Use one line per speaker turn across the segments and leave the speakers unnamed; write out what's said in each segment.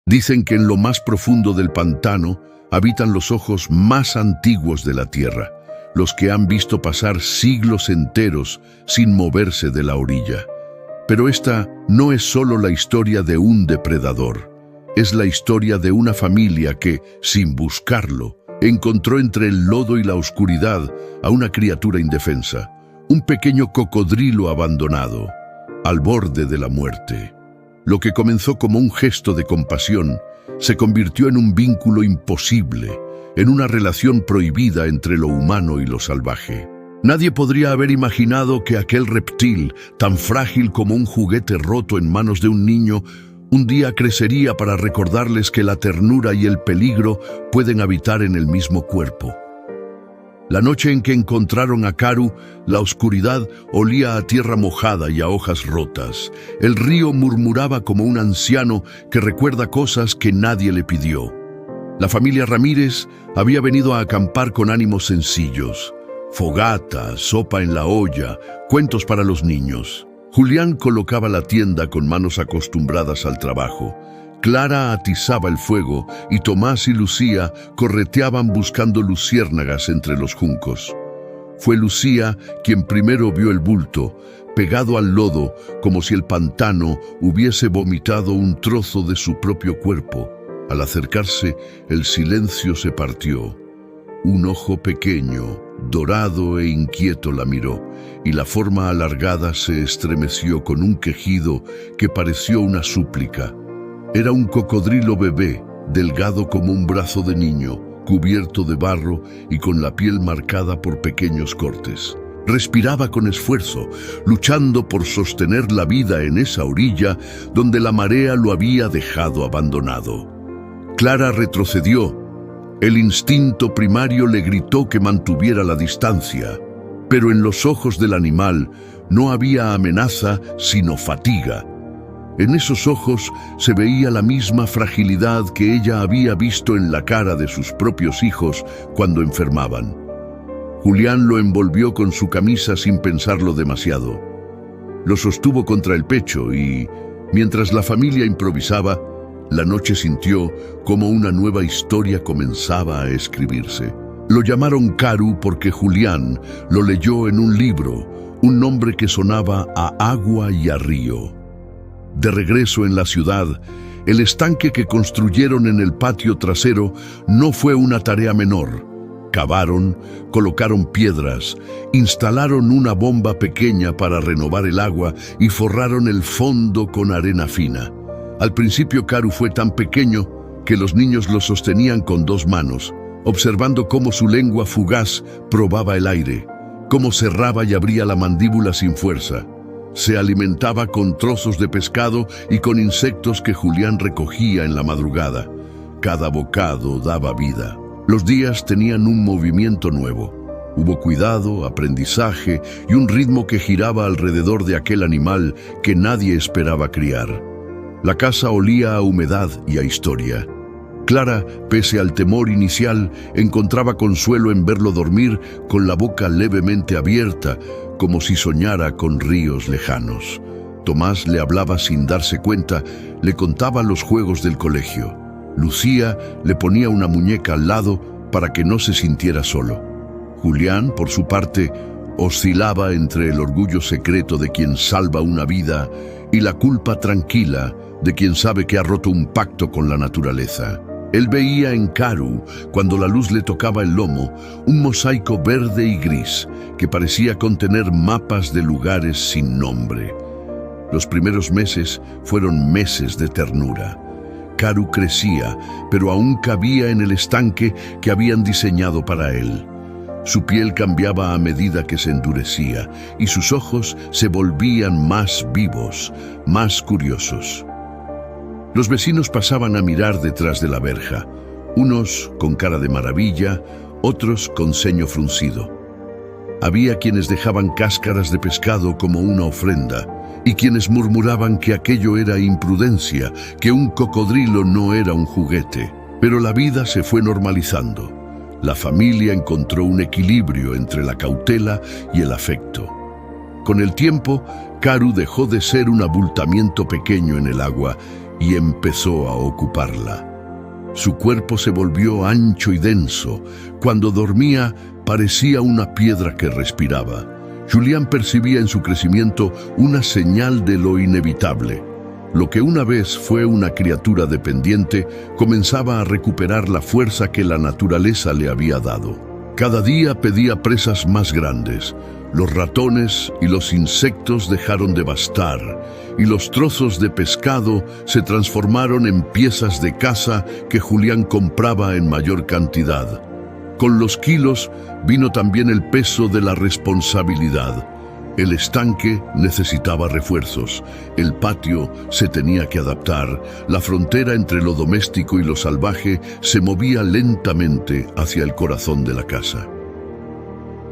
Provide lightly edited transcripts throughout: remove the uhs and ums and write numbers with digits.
Dicen que en lo más profundo del pantano habitan los ojos más antiguos de la tierra, los que han visto pasar siglos enteros sin moverse de la orilla. Pero esta no es solo la historia de un depredador, es la historia de una familia que, sin buscarlo, encontró entre el lodo y la oscuridad a una criatura indefensa, un pequeño cocodrilo abandonado, al borde de la muerte. Lo que comenzó como un gesto de compasión se convirtió en un vínculo imposible, en una relación prohibida entre lo humano y lo salvaje. Nadie podría haber imaginado que aquel reptil, tan frágil como un juguete roto en manos de un niño, un día crecería para recordarles que la ternura y el peligro pueden habitar en el mismo cuerpo. La noche en que encontraron a Karu, la oscuridad olía a tierra mojada y a hojas rotas. El río murmuraba como un anciano que recuerda cosas que nadie le pidió. La familia Ramírez había venido a acampar con ánimos sencillos. Fogata, sopa en la olla, cuentos para los niños. Julián colocaba la tienda con manos acostumbradas al trabajo. Clara atizaba el fuego y Tomás y Lucía correteaban buscando luciérnagas entre los juncos. Fue Lucía quien primero vio el bulto, pegado al lodo como si el pantano hubiese vomitado un trozo de su propio cuerpo. Al acercarse, el silencio se partió. Un ojo pequeño, dorado e inquieto la miró, y la forma alargada se estremeció con un quejido que pareció una súplica. Era un cocodrilo bebé, delgado como un brazo de niño, cubierto de barro y con la piel marcada por pequeños cortes. Respiraba con esfuerzo, luchando por sostener la vida en esa orilla donde la marea lo había dejado abandonado. Clara retrocedió. El instinto primario le gritó que mantuviera la distancia, pero en los ojos del animal no había amenaza sino fatiga. En esos ojos se veía la misma fragilidad que ella había visto en la cara de sus propios hijos cuando enfermaban. Julián lo envolvió con su camisa sin pensarlo demasiado. Lo sostuvo contra el pecho y, mientras la familia improvisaba, la noche sintió como una nueva historia comenzaba a escribirse. Lo llamaron Karu porque Julián lo leyó en un libro, un nombre que sonaba a agua y a río. De regreso en la ciudad, el estanque que construyeron en el patio trasero no fue una tarea menor. Cavaron, colocaron piedras, instalaron una bomba pequeña para renovar el agua y forraron el fondo con arena fina. Al principio Karu fue tan pequeño que los niños lo sostenían con 2 manos, observando cómo su lengua fugaz probaba el aire, cómo cerraba y abría la mandíbula sin fuerza. Se alimentaba con trozos de pescado y con insectos que Julián recogía en la madrugada. Cada bocado daba vida. Los días tenían un movimiento nuevo. Hubo cuidado, aprendizaje y un ritmo que giraba alrededor de aquel animal que nadie esperaba criar. La casa olía a humedad y a historia. Clara, pese al temor inicial, encontraba consuelo en verlo dormir con la boca levemente abierta, como si soñara con ríos lejanos. Tomás le hablaba sin darse cuenta, le contaba los juegos del colegio. Lucía le ponía una muñeca al lado para que no se sintiera solo. Julián, por su parte, oscilaba entre el orgullo secreto de quien salva una vida y la culpa tranquila de quien sabe que ha roto un pacto con la naturaleza. Él veía en Karu, cuando la luz le tocaba el lomo, un mosaico verde y gris que parecía contener mapas de lugares sin nombre. Los primeros meses fueron meses de ternura. Karu crecía, pero aún cabía en el estanque que habían diseñado para él. Su piel cambiaba a medida que se endurecía y sus ojos se volvían más vivos, más curiosos. Los vecinos pasaban a mirar detrás de la verja, unos con cara de maravilla, otros con ceño fruncido. Había quienes dejaban cáscaras de pescado como una ofrenda, y quienes murmuraban que aquello era imprudencia, que un cocodrilo no era un juguete. Pero la vida se fue normalizando. La familia encontró un equilibrio entre la cautela y el afecto. Con el tiempo, Karu dejó de ser un abultamiento pequeño en el agua y empezó a ocuparla. Su cuerpo se volvió ancho y denso. Cuando dormía, parecía una piedra que respiraba. Julián percibía en su crecimiento una señal de lo inevitable. Lo que una vez fue una criatura dependiente comenzaba a recuperar la fuerza que la naturaleza le había dado. Cada día pedía presas más grandes. Los ratones y los insectos dejaron de bastar, y los trozos de pescado se transformaron en piezas de caza que Julián compraba en mayor cantidad. Con los kilos vino también el peso de la responsabilidad. El estanque necesitaba refuerzos, el patio se tenía que adaptar, la frontera entre lo doméstico y lo salvaje se movía lentamente hacia el corazón de la casa.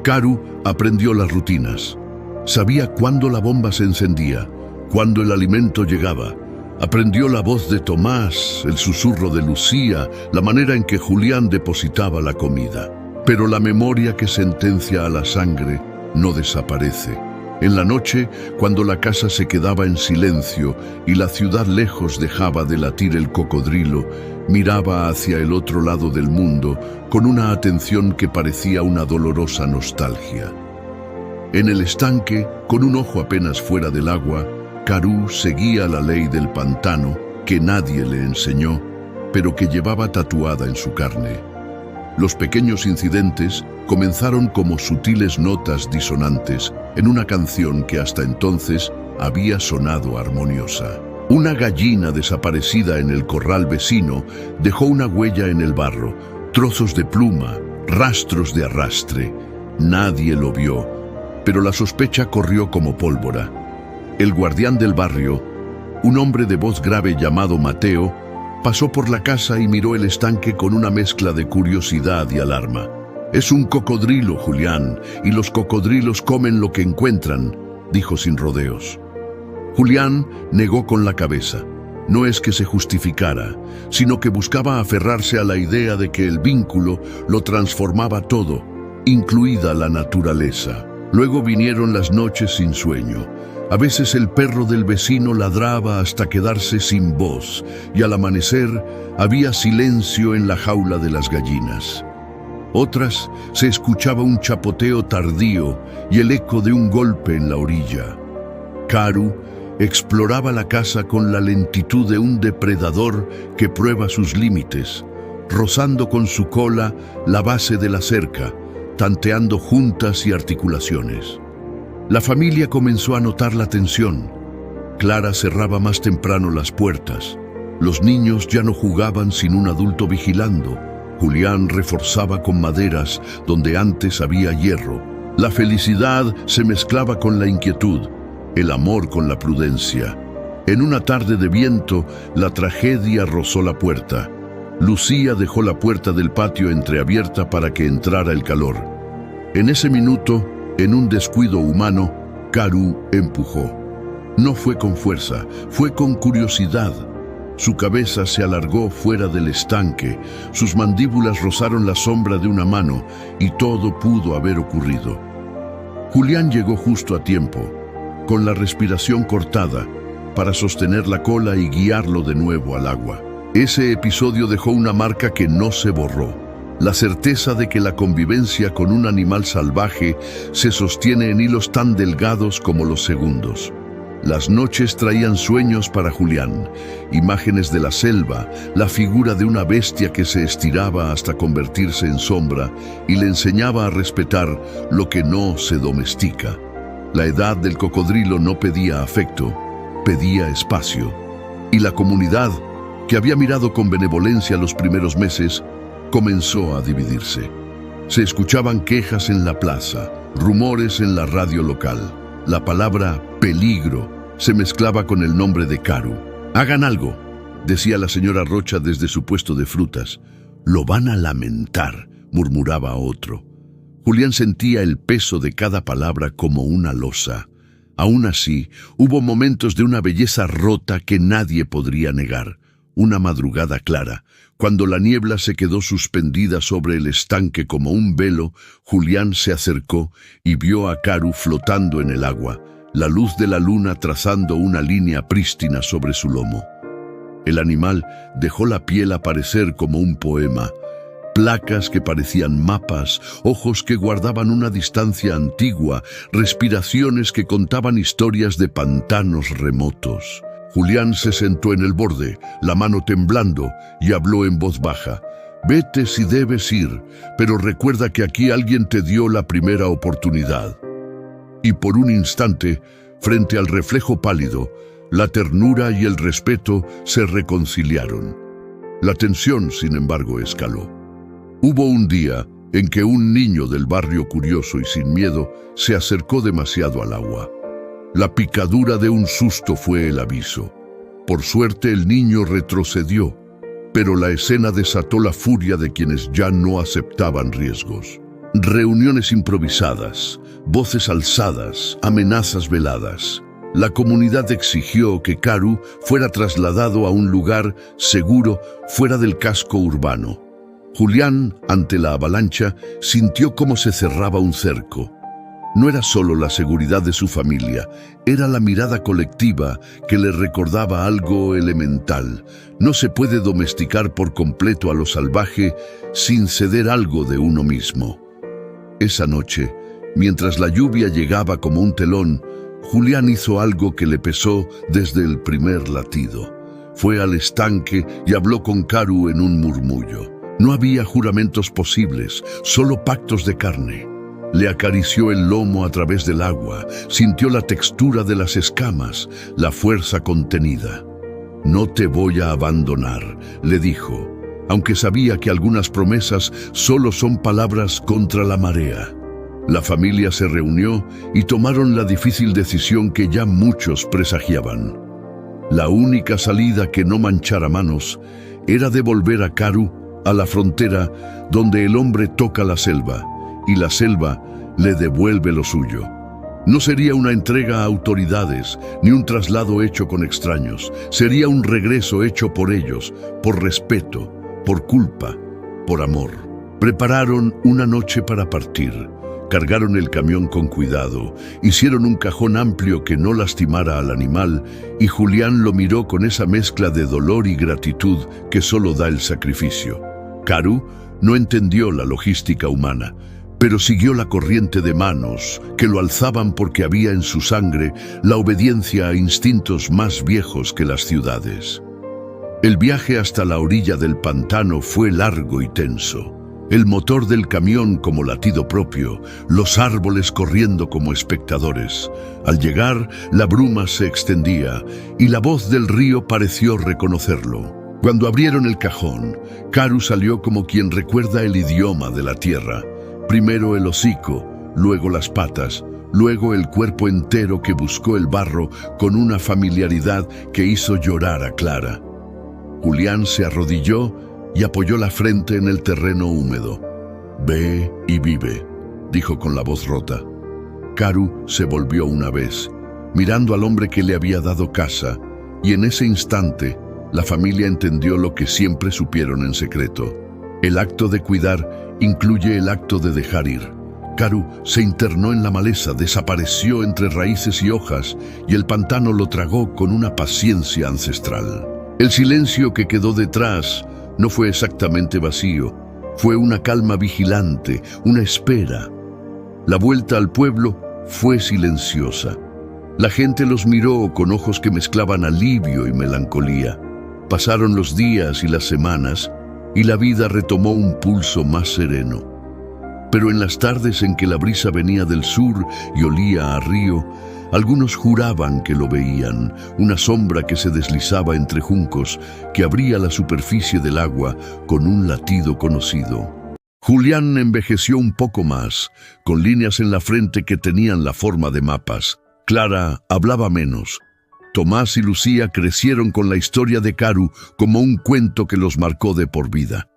Karu aprendió las rutinas. Sabía cuándo la bomba se encendía, cuándo el alimento llegaba. Aprendió la voz de Tomás, el susurro de Lucía, la manera en que Julián depositaba la comida. Pero la memoria que sentencia a la sangre no desaparece. En la noche, cuando la casa se quedaba en silencio y la ciudad lejos dejaba de latir el cocodrilo, miraba hacia el otro lado del mundo con una atención que parecía una dolorosa nostalgia. En el estanque, con un ojo apenas fuera del agua, Karu seguía la ley del pantano que nadie le enseñó, pero que llevaba tatuada en su carne. Los pequeños incidentes comenzaron como sutiles notas disonantes en una canción que hasta entonces había sonado armoniosa. Una gallina desaparecida en el corral vecino dejó una huella en el barro, trozos de pluma, rastros de arrastre. Nadie lo vio, pero la sospecha corrió como pólvora. El guardián del barrio, un hombre de voz grave llamado Mateo, pasó por la casa y miró el estanque con una mezcla de curiosidad y alarma. «Es un cocodrilo, Julián, y los cocodrilos comen lo que encuentran», dijo sin rodeos. Julián negó con la cabeza. No es que se justificara, sino que buscaba aferrarse a la idea de que el vínculo lo transformaba todo, incluida la naturaleza. Luego vinieron las noches sin sueño. A veces el perro del vecino ladraba hasta quedarse sin voz, y al amanecer había silencio en la jaula de las gallinas. Otras se escuchaba un chapoteo tardío y el eco de un golpe en la orilla. Karu exploraba la casa con la lentitud de un depredador que prueba sus límites, rozando con su cola la base de la cerca, tanteando juntas y articulaciones. La familia comenzó a notar la tensión. Clara cerraba más temprano las puertas. Los niños ya no jugaban sin un adulto vigilando. Julián reforzaba con maderas donde antes había hierro. La felicidad se mezclaba con la inquietud, el amor con la prudencia. En una tarde de viento, la tragedia rozó la puerta. Lucía dejó la puerta del patio entreabierta para que entrara el calor. En ese minuto, en un descuido humano, Karu empujó. No fue con fuerza, fue con curiosidad. Su cabeza se alargó fuera del estanque, sus mandíbulas rozaron la sombra de una mano y todo pudo haber ocurrido. Julián llegó justo a tiempo, con la respiración cortada, para sostener la cola y guiarlo de nuevo al agua. Ese episodio dejó una marca que no se borró. La certeza de que la convivencia con un animal salvaje se sostiene en hilos tan delgados como los segundos. Las noches traían sueños para Julián, imágenes de la selva, la figura de una bestia que se estiraba hasta convertirse en sombra y le enseñaba a respetar lo que no se domestica. La edad del cocodrilo no pedía afecto, pedía espacio. Y la comunidad, que había mirado con benevolencia los primeros meses, comenzó a dividirse. Se escuchaban quejas en la plaza, rumores en la radio local. La palabra peligro se mezclaba con el nombre de Karu. «Hagan algo», decía la señora Rocha desde su puesto de frutas. «Lo van a lamentar», murmuraba otro. Julián sentía el peso de cada palabra como una losa. Aún así, hubo momentos de una belleza rota que nadie podría negar. Una madrugada clara, cuando la niebla se quedó suspendida sobre el estanque como un velo, Julián se acercó y vio a Karu flotando en el agua, la luz de la luna trazando una línea prístina sobre su lomo. El animal dejó la piel aparecer como un poema. Placas que parecían mapas, ojos que guardaban una distancia antigua, respiraciones que contaban historias de pantanos remotos. Julián se sentó en el borde, la mano temblando, y habló en voz baja. «Vete si debes ir, pero recuerda que aquí alguien te dio la primera oportunidad». Y por un instante, frente al reflejo pálido, la ternura y el respeto se reconciliaron. La tensión, sin embargo, escaló. Hubo un día en que un niño del barrio, curioso y sin miedo, se acercó demasiado al agua. La picadura de un susto fue el aviso. Por suerte el niño retrocedió, pero la escena desató la furia de quienes ya no aceptaban riesgos. Reuniones improvisadas, voces alzadas, amenazas veladas. La comunidad exigió que Karu fuera trasladado a un lugar seguro fuera del casco urbano. Julián, ante la avalancha, sintió cómo se cerraba un cerco. No era solo la seguridad de su familia, era la mirada colectiva que le recordaba algo elemental. No se puede domesticar por completo a lo salvaje sin ceder algo de uno mismo. Esa noche, mientras la lluvia llegaba como un telón, Julián hizo algo que le pesó desde el primer latido. Fue al estanque y habló con Karu en un murmullo. No había juramentos posibles, solo pactos de carne. Le acarició el lomo a través del agua, sintió la textura de las escamas, la fuerza contenida. «No te voy a abandonar», le dijo, aunque sabía que algunas promesas solo son palabras contra la marea. La familia se reunió y tomaron la difícil decisión que ya muchos presagiaban. La única salida que no manchara manos era devolver a Karu a la frontera donde el hombre toca la selva y la selva le devuelve lo suyo. No sería una entrega a autoridades ni un traslado hecho con extraños. Sería un regreso hecho por ellos, por respeto, por culpa, por amor. Prepararon una noche para partir. Cargaron el camión con cuidado, hicieron un cajón amplio que no lastimara al animal y Julián lo miró con esa mezcla de dolor y gratitud que solo da el sacrificio. Karu no entendió la logística humana, pero siguió la corriente de manos que lo alzaban porque había en su sangre la obediencia a instintos más viejos que las ciudades. El viaje hasta la orilla del pantano fue largo y tenso. El motor del camión como latido propio, los árboles corriendo como espectadores. Al llegar, la bruma se extendía y la voz del río pareció reconocerlo. Cuando abrieron el cajón, Karu salió como quien recuerda el idioma de la tierra. Primero el hocico, luego las patas, luego el cuerpo entero que buscó el barro con una familiaridad que hizo llorar a Clara. Julián se arrodilló y apoyó la frente en el terreno húmedo. «Ve y vive», dijo con la voz rota. Karu se volvió una vez, mirando al hombre que le había dado casa, y en ese instante la familia entendió lo que siempre supieron en secreto. El acto de cuidar incluye el acto de dejar ir. Karu se internó en la maleza, desapareció entre raíces y hojas, y el pantano lo tragó con una paciencia ancestral. El silencio que quedó detrás no fue exactamente vacío, fue una calma vigilante, una espera. La vuelta al pueblo fue silenciosa. La gente los miró con ojos que mezclaban alivio y melancolía. Pasaron los días y las semanas, y la vida retomó un pulso más sereno. Pero en las tardes en que la brisa venía del sur y olía a río, algunos juraban que lo veían, una sombra que se deslizaba entre juncos, que abría la superficie del agua con un latido conocido. Julián envejeció un poco más, con líneas en la frente que tenían la forma de mapas. Clara hablaba menos. Tomás y Lucía crecieron con la historia de Karu como un cuento que los marcó de por vida.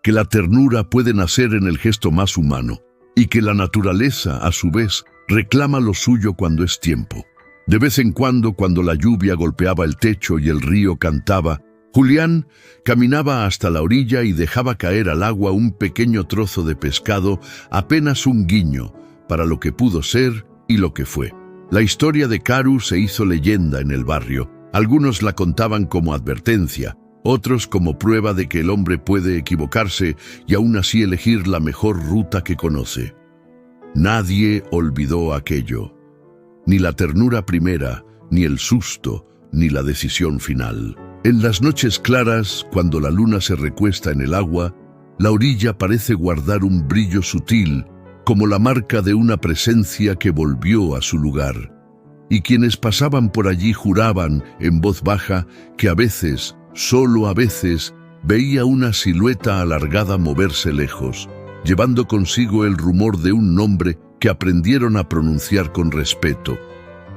Que la ternura puede nacer en el gesto más humano, y que la naturaleza, a su vez, reclama lo suyo cuando es tiempo. De vez en cuando la lluvia golpeaba el techo y el río cantaba, Julián caminaba hasta la orilla y dejaba caer al agua un pequeño trozo de pescado, apenas un guiño, para lo que pudo ser y lo que fue. La historia de Karu se hizo leyenda en el barrio, Algunos la contaban como advertencia, otros como prueba de que el hombre puede equivocarse y aún así elegir la mejor ruta que conoce. Nadie olvidó aquello, ni la ternura primera, ni el susto, ni la decisión final. En las noches claras, cuando la luna se recuesta en el agua, la orilla parece guardar un brillo sutil, como la marca de una presencia que volvió a su lugar. Y quienes pasaban por allí juraban, en voz baja, que a veces, solo a veces, veía una silueta alargada moverse lejos, llevando consigo el rumor de un nombre que aprendieron a pronunciar con respeto: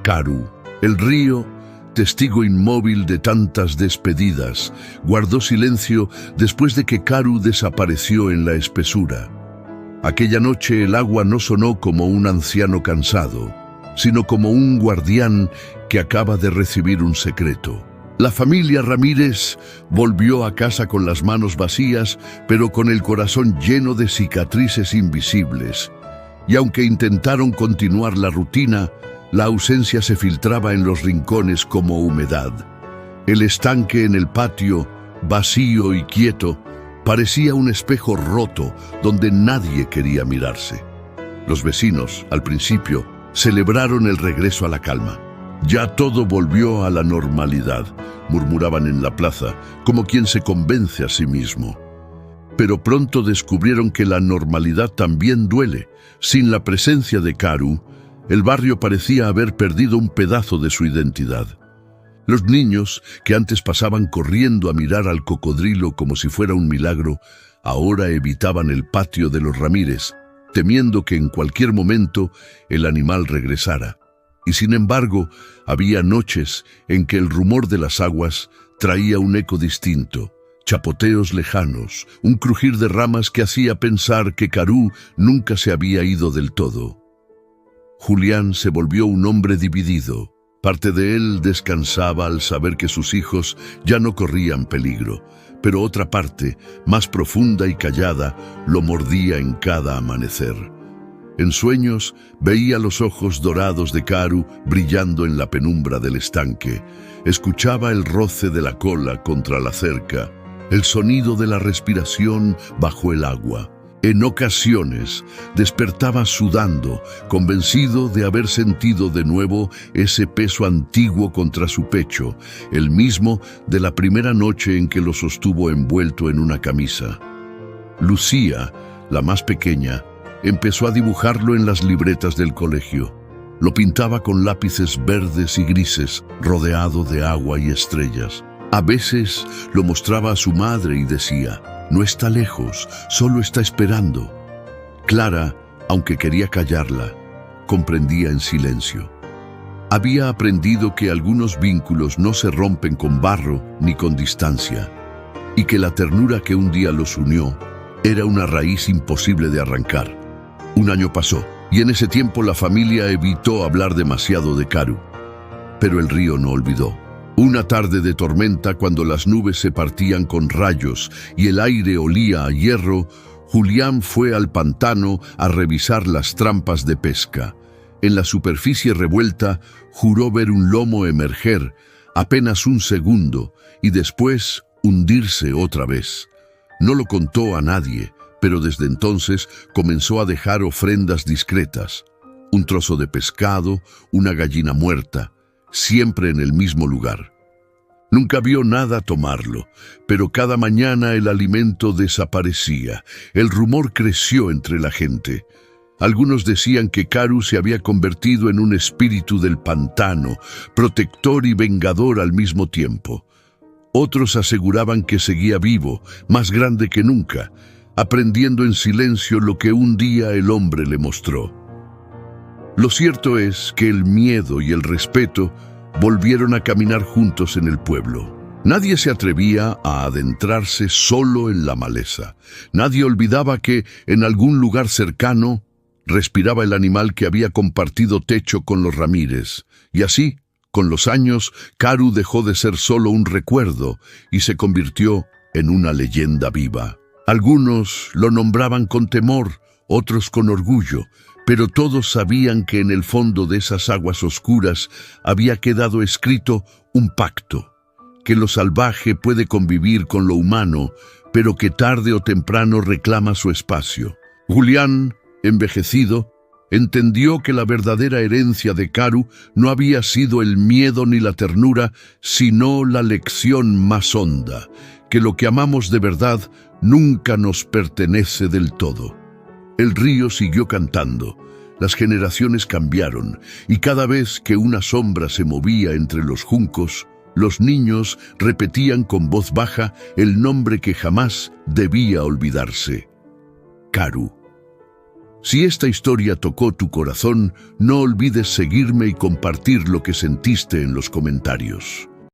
Karu. El río, testigo inmóvil de tantas despedidas, guardó silencio después de que Karu desapareció en la espesura. Aquella noche el agua no sonó como un anciano cansado, sino como un guardián que acaba de recibir un secreto. La familia Ramírez volvió a casa con las manos vacías, pero con el corazón lleno de cicatrices invisibles. Y aunque intentaron continuar la rutina, la ausencia se filtraba en los rincones como humedad. El estanque en el patio, vacío y quieto, parecía un espejo roto donde nadie quería mirarse. Los vecinos, al principio, celebraron el regreso a la calma. Ya todo volvió a la normalidad, murmuraban en la plaza, como quien se convence a sí mismo. Pero pronto descubrieron que la normalidad también duele. Sin la presencia de Karu, el barrio parecía haber perdido un pedazo de su identidad. Los niños, que antes pasaban corriendo a mirar al cocodrilo como si fuera un milagro, ahora evitaban el patio de los Ramírez, temiendo que en cualquier momento el animal regresara. Y sin embargo, había noches en que el rumor de las aguas traía un eco distinto, chapoteos lejanos, un crujir de ramas que hacía pensar que Karu nunca se había ido del todo. Julián se volvió un hombre dividido. Parte de él descansaba al saber que sus hijos ya no corrían peligro, pero otra parte, más profunda y callada, lo mordía en cada amanecer. En sueños veía los ojos dorados de Karu brillando en la penumbra del estanque. Escuchaba el roce de la cola contra la cerca, el sonido de la respiración bajo el agua. En ocasiones despertaba sudando, convencido de haber sentido de nuevo ese peso antiguo contra su pecho, el mismo de la primera noche en que lo sostuvo envuelto en una camisa. Lucía, la más pequeña, empezó a dibujarlo en las libretas del colegio. Lo pintaba con lápices verdes y grises, rodeado de agua y estrellas. A veces lo mostraba a su madre y decía: «No está lejos, solo está esperando». Clara, aunque quería callarla, comprendía en silencio. Había aprendido que algunos vínculos no se rompen con barro ni con distancia, y que la ternura que un día los unió era una raíz imposible de arrancar. Un año pasó, y en ese tiempo la familia evitó hablar demasiado de Karu. Pero el río no olvidó. Una tarde de tormenta, cuando las nubes se partían con rayos y el aire olía a hierro, Julián fue al pantano a revisar las trampas de pesca. En la superficie revuelta, juró ver un lomo emerger, apenas un segundo, y después hundirse otra vez. No lo contó a nadie, pero desde entonces comenzó a dejar ofrendas discretas. Un trozo de pescado, una gallina muerta, siempre en el mismo lugar. Nunca vio nada tomarlo, pero cada mañana el alimento desaparecía. El rumor creció entre la gente. Algunos decían que Karu se había convertido en un espíritu del pantano, protector y vengador al mismo tiempo. Otros aseguraban que seguía vivo, más grande que nunca, aprendiendo en silencio lo que un día el hombre le mostró. Lo cierto es que el miedo y el respeto volvieron a caminar juntos en el pueblo. Nadie se atrevía a adentrarse solo en la maleza. Nadie olvidaba que, en algún lugar cercano, respiraba el animal que había compartido techo con los Ramírez. Y así, con los años, Karu dejó de ser solo un recuerdo y se convirtió en una leyenda viva. Algunos lo nombraban con temor, otros con orgullo, pero todos sabían que en el fondo de esas aguas oscuras había quedado escrito un pacto, que lo salvaje puede convivir con lo humano, pero que tarde o temprano reclama su espacio. Julián, envejecido, entendió que la verdadera herencia de Karu no había sido el miedo ni la ternura, sino la lección más honda, que lo que amamos de verdad nunca nos pertenece del todo. El río siguió cantando, las generaciones cambiaron, y cada vez que una sombra se movía entre los juncos, los niños repetían con voz baja el nombre que jamás debía olvidarse: Karu. Si esta historia tocó tu corazón, no olvides seguirme y compartir lo que sentiste en los comentarios.